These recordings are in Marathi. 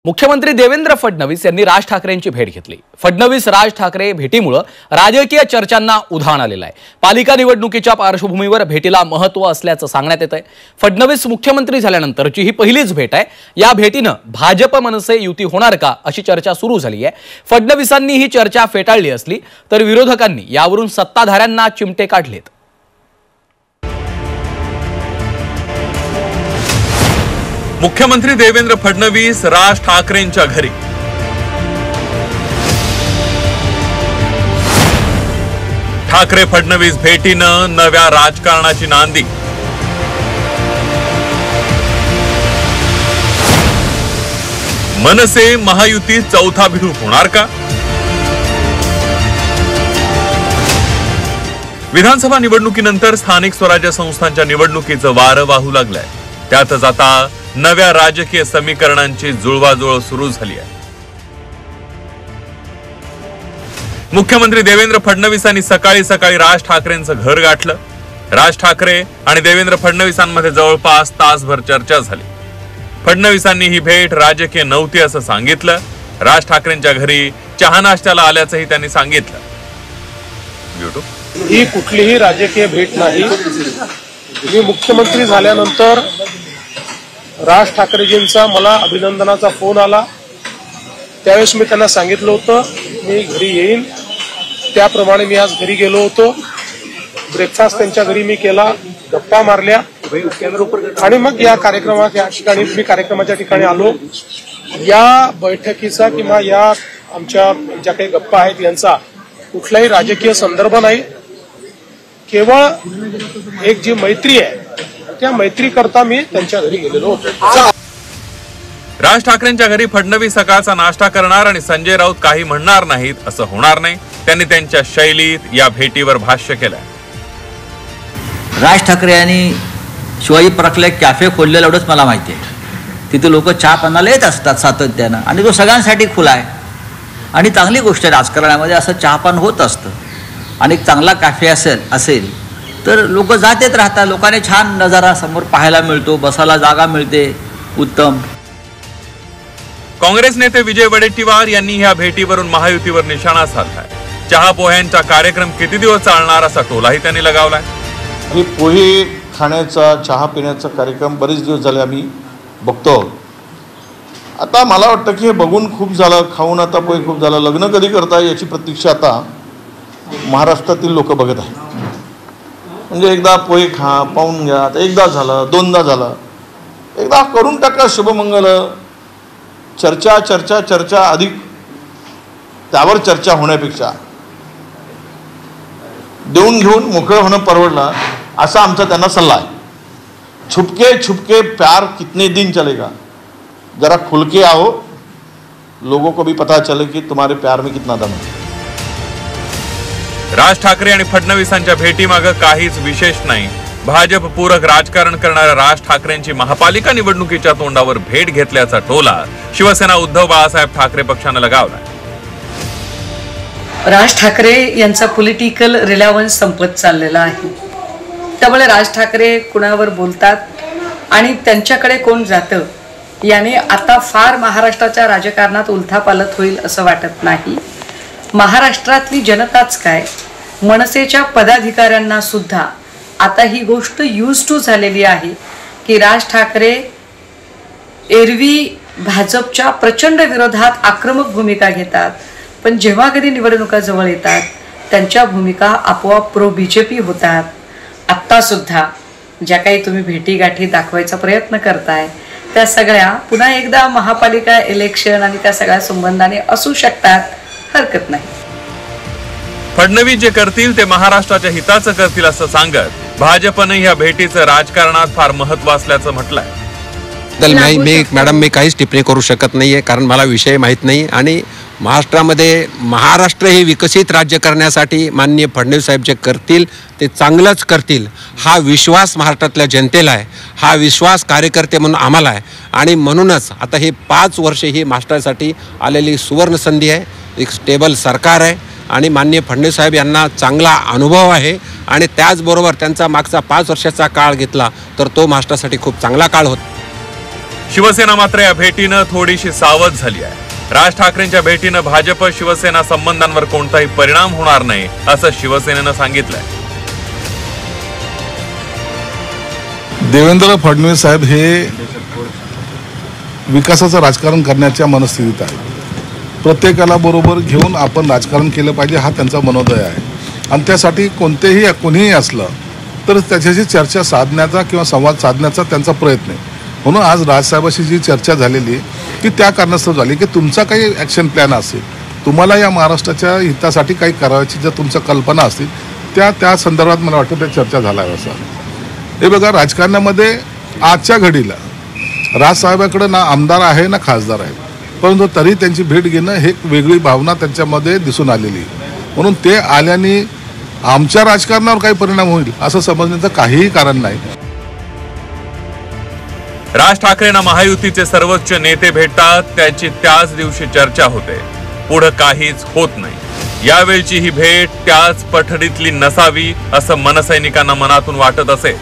मुख्यमंत्री देवेंद्र फडणवीस यांनी राज ठाकरेंची भेट घेतली। फडणवीस राज ठाकरे भेटीमुळे राजकीय चर्चांना उधाण आलेलं आहे। पालिका निवडणुकीच्या पार्श्वभूमीवर भेटीला महत्त्व असल्याचं सांगण्यात येतंय। फडणवीस मुख्यमंत्री झाल्यानंतरची ही पहिलीच भेट आहे। या भेटीनं भाजप मनसे युती होणार का अशी चर्चा सुरू झाली आहे। फडणवीसांनी ही चर्चा फेटाळली असली तर विरोधकांनी यावरून सत्ताधाऱ्यांना चिमटे काढलेत। मुख्यमंत्री देवेंद्र फडणवीस राज ठाकरेंच्या घरी। ठाकरे फडणवीस भेटीनं नव्या राजकारणाची नांदी। मनसे महायुतीत चौथा भिडू होणार का? विधानसभा निवडणुकीनंतर स्थानिक स्वराज्य संस्थांच्या निवडणुकीचं वारं वाहू लागलंय। त्यातच आता नव्या राजकीय समीकरणांची जुळवाजुळव सुरू झाली आहे। मुख्यमंत्री देवेंद्र फडणवीसांनी सकाळी राज ठाकरेंचं घर गाठलं। राज ठाकरे आणि देवेंद्र फडणवीसांमध्ये जवळपास तासभर चर्चा झाली। फडणवीसांनी ही भेट राजकीय नव्हती असं सांगितलं। राज ठाकरेंच्या घरी चहा नाश्त्याला आल्याचंही त्यांनी सांगितलं। ही कुठलीही राजकीय भेट नाही। मी मुख्यमंत्री झाल्यानंतर राज ठाकरेजींचा मला अभिनंदनाचा फोन आला। त्यावेळेस मी त्यांना सांगितलं होतं मी घरी येईन। त्याप्रमाणे मी आज घरी गेलो होतो। ब्रेकफास्ट त्यांच्या घरी मी केला, गप्पा मारल्या आणि मग या कार्यक्रमाच्या ठिकाणी आलो। या बैठकीचा किंवा या आमच्या ज्या काही गप्पा आहेत यांचा कुठलाही राजकीय संदर्भ नाही। केवळ एक जी मैत्री आहे त्या मैत्री करता मी त्यांच्या घरी गेलेलो होतो। राज ठाकरेंच्या घरी फडणवीस सकाळचा नाश्ता करणार आणि संजय राऊत काही म्हणणार नाहीत असं होणार नाही। त्यांनी त्यांच्या शैलीत या भेटीवर भाष्य केलं। राज ठाकरे यांनी शिवाजी पार्कला एक कॅफे खोललेला एवढंच मला माहिती आहे। तिथे लोक चहा पाण्याला येत असतात सातत्यानं आणि तो सगळ्यांसाठी खुला आहे आणि चांगली गोष्ट आहे। राजकारणामध्ये असं चहापान होत असतं आणि एक चांगला कॅफे असेल तर लोक जात येत राहतात। लोकांनी छान नजारा समोर पाहायला मिळतो, बसायला जागा मिळते, उत्तम। काँग्रेस नेते विजय वडेट्टीवार यांनी या भेटीवरून महायुतीवर निशाणा साधलाय। चहा पोह्यांचा कार्यक्रम किती दिवस चालणार असा टोलाही त्यांनी लगावलाय। हे पोहे खाण्याचा चहा पिण्याचा कार्यक्रम बरेच दिवस झाले आम्ही बघतो। आता मला वाटतं की हे बघून खूप झालं, खाऊन आता पोहे खूप झालं। लग्न कधी करता याची प्रतीक्षा आता महाराष्ट्रातील लोक बघत आहेत। म्हणजे एकदा पोहे खा, पाहून घ्या, आता एकदा झालं, दोनदा झालं, एकदा करून टाका शुभमंगल। चर्चा चर्चा चर्चा अधिक त्यावर चर्चा होण्यापेक्षा देऊन घेऊन मोकळं होणं परवडलं असा आमचा त्यांना सल्ला आहे। छुपके छुपके प्यार कितने दिन चलेगा, जरा खुल के आओ, लोगों को भी पता चले कि तुम्हारे प्यार में कितना दम है। राज ठाकरे आणि फडणवीसांच्या भेटीमागे काहीच विशेष नाही। भाजप पूरक राजकारण करणाऱ्या राज ठाकरेंची महापालिका निवडणुकीच्या तोंडावर भेट घेतल्याचा टोला शिवसेना उद्धव बाळासाहेब ठाकरे पक्षाने लगावला। राज ठाकरे यांचा पॉलिटिकल रिलेव्हन्स संपत चाललेला आहे। त्यामुळे राज ठाकरे कुणावर बोलतात आणि त्यांच्याकडे कोण जातं याने आता फार महाराष्ट्राच्या राजकारणात उलथापालथ होईल असं वाटत नाही। महाराष्ट्रातली जनताच काय, मनसेच्या पदाधिकाऱ्यांना सुद्धा आता ही गोष्ट यूज टू झालेली आहे की राज ठाकरे एरवी भाजपच्या प्रचंड विरोधात आक्रमक भूमिका घेतात, पण जेव्हा कधी निवडणुका जवळ येतात त्यांच्या भूमिका आपोआप प्रो बीजेपी होतात। आत्ता सुद्धा ज्या काही तुम्ही भेटीगाठी दाखवायचा प्रयत्न करताय त्या सगळ्या पुन्हा एकदा महापालिका इलेक्शन आणि त्या सगळ्या संबंधाने असू शकतात, हरकत नाही। फडणवीस जे करतील ते महाराष्ट्राच्या हिताचं करतील असं सांगत भाजपने या भेटीचं राजकारणात फार महत्त्व असल्याचं म्हटलंय। मॅडम मी काहीच टिप्पणी करू शकत नाहीये कारण मला विषय माहीत नाही आणि महाराष्ट्रामध्ये महाराष्ट्र हे विकसित राज्य करण्यासाठी माननीय फडणवीस साहेब जे करतील ते चांगलंच करतील हा विश्वास महाराष्ट्रातल्या जनतेला आहे। हा विश्वास कार्यकर्ते म्हणून आम्हाला आहे आणि म्हणूनच आता हे 5 वर्ष ही महाराष्ट्रासाठी आलेली सुवर्ण संधी आहे। एक स्टेबल सरकार आहे आणि माननीय फडणवीस साहेब यांना चांगला अनुभव आहे आणि त्याचबरोबर त्यांचा मागचा 5 वर्षाचा काळ घेतला तर तो महाराष्ट्रासाठी खूप चांगला काळ होता। शिवसेना मात्र या भेटीनं थोडीशी सावध झाली आहे. राज ठाकरेंच्या भेटीनं भाजप शिवसेना संबंधांवर कोणताही परिणाम होणार नाही असं शिवसेनेनं सांगितलंय. देवेंद्र फडणवीस साहेब हे विकासाचं राजकारण करण्याच्या मनस्थितीत आहे. प्रत्येकाला बरोबर घेऊन आपण राजकारण केलं पाहिजे हा त्यांचा मनोदय आहे आणि त्यासाठी कोणीही असलं तर त्याच्याशी चर्चा साधण्याचा किंवा संवाद साधण्याचा त्यांचा प्रयत्न आहे. म्हणून आज राजसाहेबाशी जी चर्चा झालेली ती त्या कारणास्तव झाली की तुमचा काही ॲक्शन प्लॅन असेल, तुम्हाला या महाराष्ट्राच्या हितासाठी काही करायची जर तुमच्या कल्पना असतील त्या संदर्भात मला वाटतं त्या चर्चा झाल्या असं. हे बघा, राजकारणामध्ये आजच्या घडीला राजसाहेबाकडं ना आमदार आहे ना खासदार आहे, परंतु तरी त्यांची भेट घेणं हे एक वेगळी भावना त्यांच्यामध्ये दिसून आलेली. म्हणून ते आल्याने आमच्या राजकारणावर काही परिणाम होईल असं समजण्याचं काहीही कारण नाही. राज ठाकरेंना महायुतीचे सर्वोच्च नेते भेटतात, त्याची त्याच दिवशी चर्चा होते, पुढे काहीच होत नाही. यावेळची ही भेट त्याच पठडीतली नसावी असं मनसैनिकांना मनातून वाटत असे.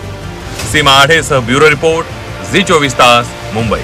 सीमा आढेसह ब्युरो रिपोर्ट, झी 24 तास, मुंबई.